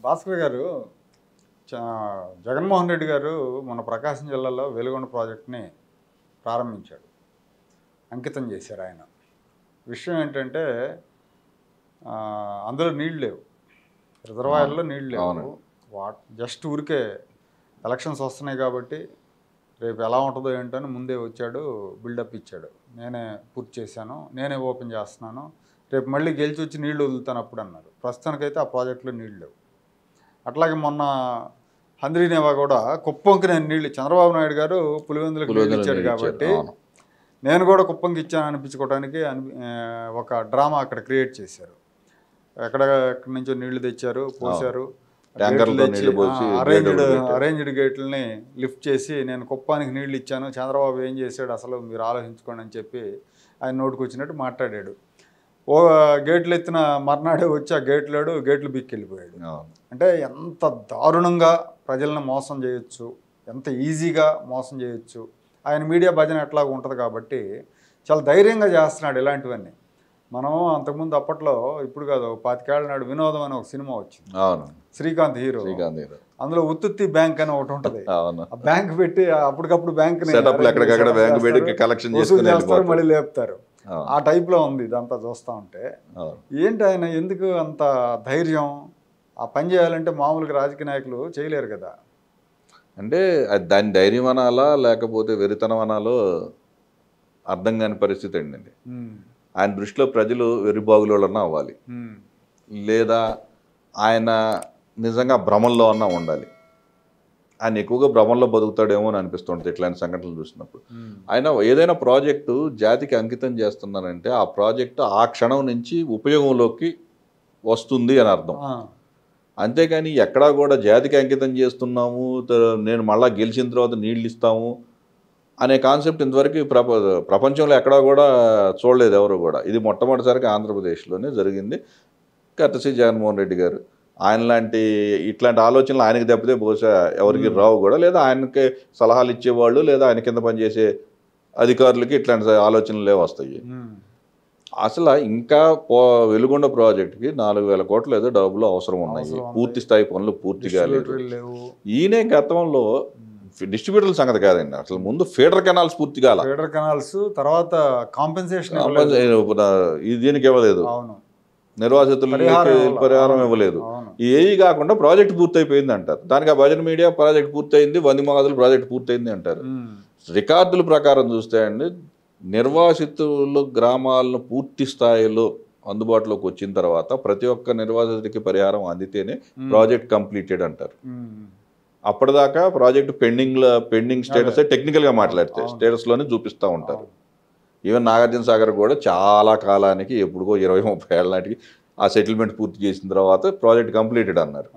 భాస్కర్ గారు జగన్మోహన్ రెడ్డి గారు మన ప్రకాశం జిల్లాలో వెలుగొండ ప్రాజెక్ట్ని ప్రారంభించాడు, అంకితం చేశారు ఆయన. విషయం ఏంటంటే అందులో నీళ్ళు లేవు, రిజర్వాయర్లో నీళ్ళు లేవు. జస్ట్ ఊరికే ఎలక్షన్స్ వస్తున్నాయి కాబట్టి రేపు ఎలా ఉంటుందో ఏంటని ముందే వచ్చాడు, బిల్డప్ ఇచ్చాడు. నేనే పూర్తి చేశాను, నేనే ఓపెన్ చేస్తున్నాను, రేపు మళ్ళీ గెలిచి వచ్చి నీళ్లు వదులుతాను అప్పుడు అన్నారు. ప్రస్తుతానికైతే ఆ ప్రాజెక్టులో నీళ్ళు లేవు. అట్లాగే మొన్న హంద్రీనేవా కూడా కుప్పంకి నేను నీళ్ళు, చంద్రబాబు నాయుడు గారు పులివెందులకు నీళ్ళు ఇచ్చాడు కాబట్టి నేను కూడా కుప్పంకి ఇచ్చాను అనిపించుకోవడానికి ఒక డ్రామా అక్కడ క్రియేట్ చేశారు. ఎక్కడి నుంచో నీళ్లు తెచ్చారు, పోసారు, అరేంజ్డ్ గేట్లని లిఫ్ట్ చేసి నేను కుప్పానికి నీళ్ళు ఇచ్చాను, చంద్రబాబు ఏం చేశాడు అసలు మీరు ఆలోచించుకోండి అని చెప్పి ఆయన నోటుకు వచ్చినట్టు మాట్లాడాడు. ఓ గేట్లు ఎత్తిన మర్నాడే వచ్చి ఆ గేట్లు బిక్కెళ్ళిపోయాడు. అంటే ఎంత దారుణంగా ప్రజలను మోసం చేయొచ్చు, ఎంత ఈజీగా మోసం చేయొచ్చు. ఆయన మీడియా భజన ఎట్లాగా ఉంటుంది కాబట్టి చాలా ధైర్యంగా చేస్తున్నాడు ఇలాంటివన్నీ. మనం అంతకుముందు అప్పట్లో, ఇప్పుడు కాదు 25 ఏళ్ల నాడు వినోదం అని ఒక సినిమా వచ్చింది, శ్రీకాంత్ హీరో. అందులో ఉత్తుత్తి బ్యాంక్ అని ఒకటి ఉంటుంది. ఆ బ్యాంక్ పెట్టి అప్పటికప్పుడు బ్యాంక్ చేస్తారు, మళ్ళీ లేపుతారు. ఆ టైప్లో ఉంది ఇదంతా చూస్తూ ఉంటే. ఏంటి ఆయన ఎందుకు అంత ధైర్యం? ఆ పని చేయాలంటే మామూలుగా రాజకీయ నాయకులు చేయలేరు కదా. అంటే దాని ధైర్యం అనాలా లేకపోతే వెరితనం అనాలో అర్థం కాని పరిస్థితి అండి. ఆయన దృష్టిలో ప్రజలు వెర్రిబాగులోళ్ళన్నా అవ్వాలి, లేదా ఆయన నిజంగా భ్రమంలో అన్నా ఉండాలి. ఆయన ఎక్కువగా భ్రమంలో బతుకుతాడేమో అని అనిపిస్తుంటుంది ఇట్లాంటి సంఘటనలు చూసినప్పుడు. ఆయన ఏదైనా ప్రాజెక్టు జాతికి అంకితం చేస్తున్నారంటే ఆ ప్రాజెక్టు ఆ క్షణం నుంచి ఉపయోగంలోకి వస్తుంది అని అర్థం. అంతేకాని ఎక్కడా కూడా జాతికి అంకితం చేస్తున్నాము, నేను మళ్ళీ గెలిచిన తర్వాత నీళ్ళు ఇస్తాము అనే కాన్సెప్ట్ ఇంతవరకు ప్రపంచంలో ఎక్కడా కూడా చూడలేదు ఎవరు కూడా. ఇది మొట్టమొదటిసారిగా ఆంధ్రప్రదేశ్లోనే జరిగింది. కర్తసి జగన్మోహన్ రెడ్డి గారు ఇట్లాంటి ఆలోచనలు ఆయనకి తప్పితే బహుశా ఎవరికి రావు కూడా, లేదా ఆయనకి సలహాలు ఇచ్చేవాళ్ళు లేదా ఆయన కింద పనిచేసే అధికారులకి ఇట్లాంటి ఆలోచనలే వస్తాయి. అసలు ఇంకా వెలుగొండ ప్రాజెక్టుకి 4,000 కోట్లు ఏదో డబ్బులు అవసరం ఉన్నాయి, పూర్తి స్థాయి పనులు పూర్తిగా లేవు. ఈయనే గతంలో డిస్ట్రిబ్యూటర్ల సంగతి కాదండి, అసలు ముందు ఫీడర్ కెనాల్స్ పూర్తిగా ఫీడర్ కెనాల్స్ తర్వాత కాంపెన్సేషన్ దీనికి ఇవ్వలేదు, నిర్వాసితులకి పరిహారం ఇవ్వలేదు. ఏవి కాకుండా ప్రాజెక్ట్ పూర్తయిపోయింది అంటారు. దానికి ఆ భజన మీడియా ప్రాజెక్ట్ పూర్తయింది, వంది మగదులు ప్రాజెక్ట్ పూర్తయింది అంటారు. రికార్డుల ప్రకారం చూస్తే అండి, నిర్వాసితులు గ్రామాలను పూర్తి స్థాయిలో అందుబాటులోకి వచ్చిన తర్వాత ప్రతి ఒక్క నిర్వాసితుడికి పరిహారం అందితేనే ప్రాజెక్ట్ కంప్లీటెడ్ అంటారు. అప్పటిదాకా ప్రాజెక్ట్ పెండింగ్ స్టేటస్ టెక్నికల్గా మాట్లాడితే స్టేటస్లోనే చూపిస్తూ ఉంటారు. ఈవెన్ నాగార్జున సాగర్ కూడా చాలా కాలానికి ఎప్పుడుకో 20-30 ఏళ్ళ నాటికి ఆ సెటిల్మెంట్ పూర్తి చేసిన తర్వాత ప్రాజెక్ట్ కంప్లీటెడ్ అన్నారు.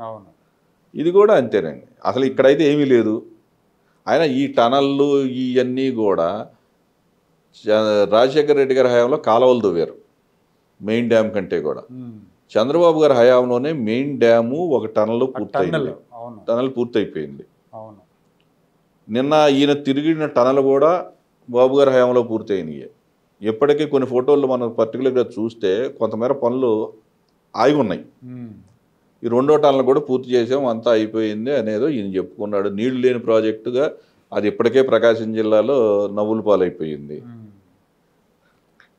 ఇది కూడా అంతేనండి. అసలు ఇక్కడైతే ఏమీ లేదు. ఆయన ఈ టనళ్ళు ఇవన్నీ కూడా రాజశేఖర రెడ్డి గారి హయాంలో కాలువలు దువ్వారు మెయిన్ డ్యామ్ కంటే కూడా. చంద్రబాబు గారి హయాంలోనే మెయిన్ డ్యాము ఒక టనల్ పూర్తయిపోయింది. నిన్న ఈయన తిరిగిన టనల్ కూడా బాబు గారి హయాంలో పూర్తయినాయి. ఎప్పటికీ కొన్ని ఫోటోలు మనం పర్టికులర్గా చూస్తే కొంతమేర పనులు ఆగి ఉన్నాయి. ఈ 2వ టనల్ కూడా పూర్తి చేసాం, అంతా అయిపోయింది అనేదో ఈయన చెప్పుకున్నాడు. నీళ్లు లేని ప్రాజెక్టుగా అది ఇప్పటికే ప్రకాశం జిల్లాలో నవ్వుల పాలైపోయింది.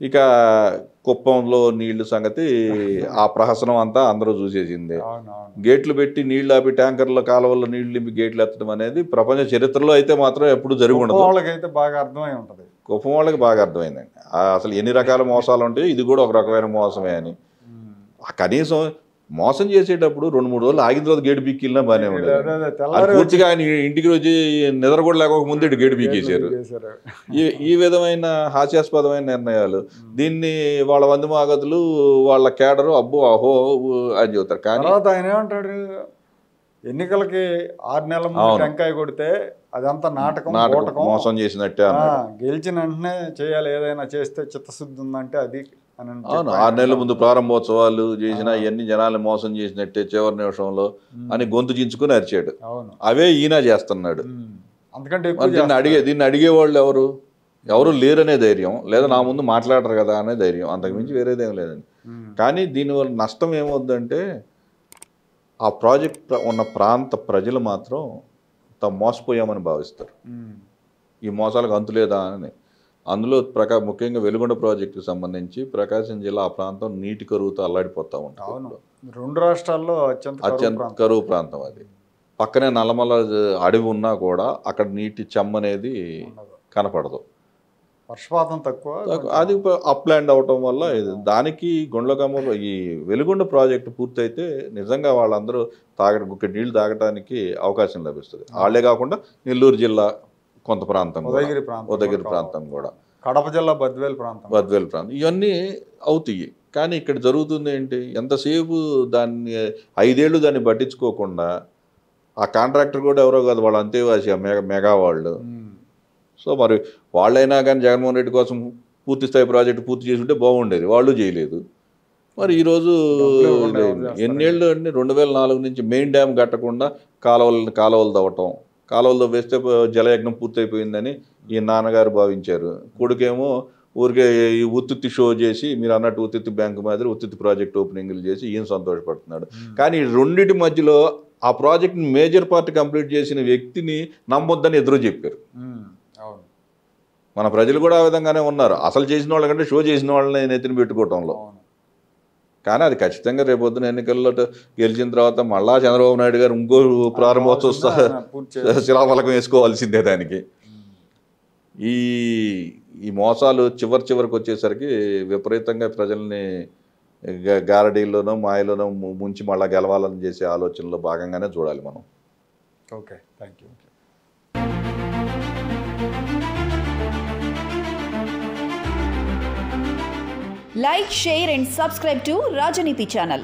ఇక కుప్పంలో నీళ్లు సంగతి ఆ ప్రహసనం అంతా అందరూ చూసేసింది. గేట్లు పెట్టి నీళ్లు ఆపి ట్యాంకర్ల కాలువల్లో నీళ్లు నింపి గేట్లు ఎత్తడం అనేది ప్రపంచ చరిత్రలో అయితే మాత్రం ఎప్పుడు జరిగి ఉండదు. కుప్పం వాళ్ళకి బాగా అర్థమైందండి అసలు ఎన్ని రకాల మోసాలు ఉంటాయి, ఇది కూడా ఒక రకమైన మోసమే అని. కనీసం మోసం చేసేటప్పుడు 2-3 రోజులు ఆగిన తర్వాత గేటు బీక్కిల్లా బాగానే ఉండేది. పూర్తిగా ఆయన ఇంటికి వచ్చి నిద్ర కూడా లేకపోక ముందు గేటు బీకేశారు. ఈ విధమైన హాస్యాస్పదమైన నిర్ణయాలు. దీన్ని వాళ్ళ వంది మాగదులు వాళ్ళ కేడరు అబ్బో అహో అని చెబుతారు. కానీ ఆయన ఏమంటాడు, ఎన్నికలకి 6 నెలల ముందు టెంకాయ కొడితే అదంతా నాటకం, మోసం చేసినట్టే. గెలిచిన వెంటనే చేయాలి, ఏదైనా చేస్తే చిత్తశుద్ధి ఉందంటే అది. అవును, 6 నెలల ముందు ప్రారంభోత్సవాలు చేసిన ఇవన్నీ జనాలు మోసం చేసినట్టే చివరి నిమిషంలో అని గొంతు చించుకుని అరిచాడు. అవే ఈయన చేస్తున్నాడు. దీన్ని అడిగేవాళ్ళు ఎవరు లేరనే ధైర్యం, లేదా నా ముందు మాట్లాడరు కదా అనే ధైర్యం, అంతకుమించి వేరేదేం లేదండి. కానీ దీనివల్ల నష్టం ఏమవుద్దంటే ఆ ప్రాజెక్ట్ ఉన్న ప్రాంత ప్రజలు మాత్రం మోసపోయామని భావిస్తారు. ఈ మోసాలకు అంతులేదా అని. అందులో ముఖ్యంగా వెలుగొండ ప్రాజెక్టుకి సంబంధించి ప్రకాశం జిల్లా ఆ ప్రాంతం నీటి కరువుతో అల్లాడిపోతూ ఉంటుంది. 2 రాష్ట్రాల్లో అత్యంత కరువు ప్రాంతం అది. పక్కనే నల్లమల అడవి ఉన్నా కూడా అక్కడ నీటి చెమ్మనేది కనపడదు. వర్షపాతం తక్కువ, అది అప్లాండ్ అవటం వల్ల దానికి గుండ్లకమ్మ ఈ వెలుగొండ ప్రాజెక్టు పూర్తయితే నిజంగా వాళ్ళందరూ నీళ్లు తాగడానికి అవకాశం లభిస్తుంది. వాళ్ళే కాకుండా నెల్లూరు జిల్లా కొంత ప్రాంతం, ఉదయగిరి ప్రాంతం కూడా, కడప జిల్లా బద్వేల్ ప్రాంతం ఇవన్నీ అవుతాయి. కానీ ఇక్కడ జరుగుతుంది ఏంటి, ఎంతసేపు దాన్ని 5 ఏళ్ళు దాన్ని పట్టించుకోకుండా ఆ కాంట్రాక్టర్ కూడా ఎవరో కాదు, వాళ్ళు అంతేవాసి మెగా వాళ్ళు. సో మరి వాళ్ళైనా కానీ జగన్మోహన్ రెడ్డి కోసం పూర్తి స్థాయి ప్రాజెక్టు పూర్తి చేసి ఉంటే బాగుండేది, వాళ్ళు చేయలేదు. మరి ఈరోజు ఎన్నేళ్ళు అంటే 2004 నుంచి మెయిన్ డ్యామ్ కట్టకుండా కాలువలు తవ్వటం, కాలువలు వేస్తే జలయజ్ఞం పూర్తయిపోయిందని ఈ నాన్నగారు భావించారు. కొడుకేమో ఊరికే ఈ ఉత్తుత్తి షో చేసి మీరు అన్నట్టు ఉత్తుత్తి బ్యాంకు మాదిరి ఉత్తుత్తి ప్రాజెక్ట్ ఓపెనింగ్లు చేసి ఈయన సంతోషపడుతున్నాడు. కానీ రెండింటి మధ్యలో ఆ ప్రాజెక్ట్ని మేజర్ పార్ట్ కంప్లీట్ చేసిన వ్యక్తిని నమ్మొద్దని ఎదురు చెప్పారు. మన ప్రజలు కూడా ఆ విధంగానే ఉన్నారు. అసలు చేసిన వాళ్ళకంటే షో చేసిన వాళ్ళని నెత్తిని పెట్టుకోవటంలో. కానీ అది ఖచ్చితంగా రేపొద్దున ఎన్నికల్లో గెలిచిన తర్వాత మళ్ళా చంద్రబాబు నాయుడు గారు ఇంకో ప్రారంభోత్సవ శిలాఫలకం వేసుకోవాల్సిందే దానికి. ఈ మోసాలు చివరికి వచ్చేసరికి విపరీతంగా ప్రజల్ని గారడీల్లోనో మాయలోనో ముంచి మళ్ళీ గెలవాలని చేసే ఆలోచనలో భాగంగానే చూడాలి మనం. Okay, thank you. Like, share and subscribe to Rajaniti channel.